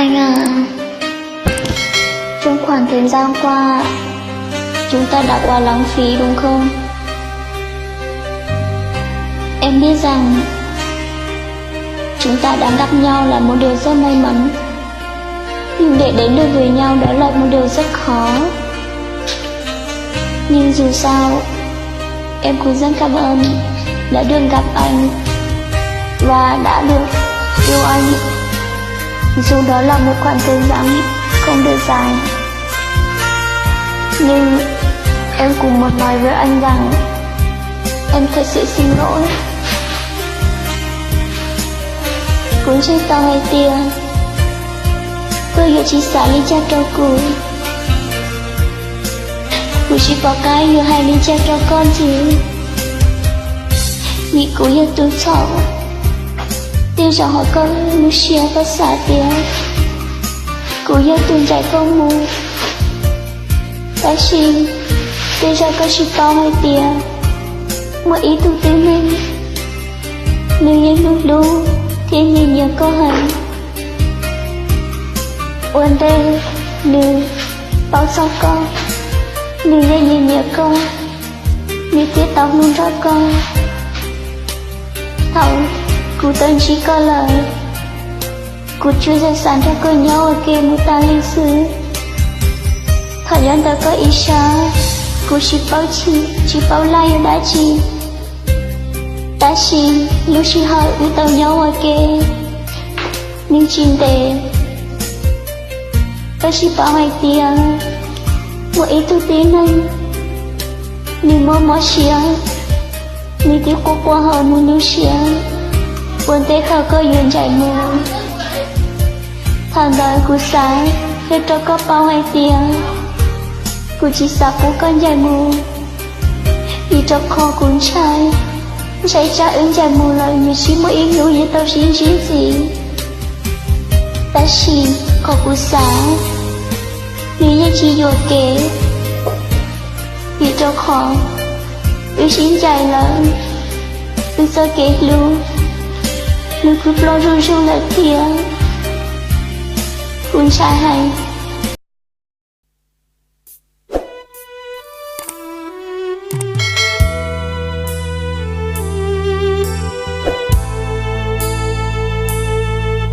Anh à, trong khoảng thời gian qua, chúng ta đã quá lãng phí đúng không? Em biết rằng chúng ta đã gặp nhau là một điều rất may mắn, nhưng để đến được với nhau đó là một điều rất khó. Nhưng dù sao, em cũng rất cảm ơn đã được gặp anh và đã được yêu anh, dù đó là một khoảng thời gian không được dài. Nhưng em cũng muốn nói với anh rằng em thật sự xin lỗi. Cũng chơi tao hay tia, tôi hiểu chỉ xả ly cha cho cô. Cô chỉ có cái hiểu hai ly cha cho con chứ. Nghĩ cô hiểu tôi chọn tiêu cho họ con lúc xưa có xả tia. Cô hiểu tôi chạy không mù ta xin tiêu cho con chỉ tao hay tia. Một ý tôi tự mình nếu như lúc lúc thiên nhiên nhớ có hành ôn đây nếu bao sau con nếu như nhớ con nếu tiết tao luôn rõ con thầu cụ tên chỉ có lời cụ chưa ra sẵn cho cô nhau ở kia một ta lịch sử thời gian ta có ý xa cụ chỉ bao lai đã chi ta xin lúc chỉ hỏi với tao nhau ở kia nhưng chính đề ta chỉ bảo hai tiền một ý tôi tin anh nhưng mơ xìa nhưng tiếc qua hỏi một nữ xìa buồn tế khờ cơ duyên chạy mù thằng đời của sáng hết cho có bao hai tiền của chỉ sắp của con chạy mù vì cho kho cuốn chạy cha ứng chạy mù lời như chỉ một ý ngữ như tao xin gì ta xin có của sáng nếu như chỉ dùa kế vì cho khó ưu xin chạy lớn ưu sơ kế luôn lưu cứ lo rung rung là kia cuốn trai hay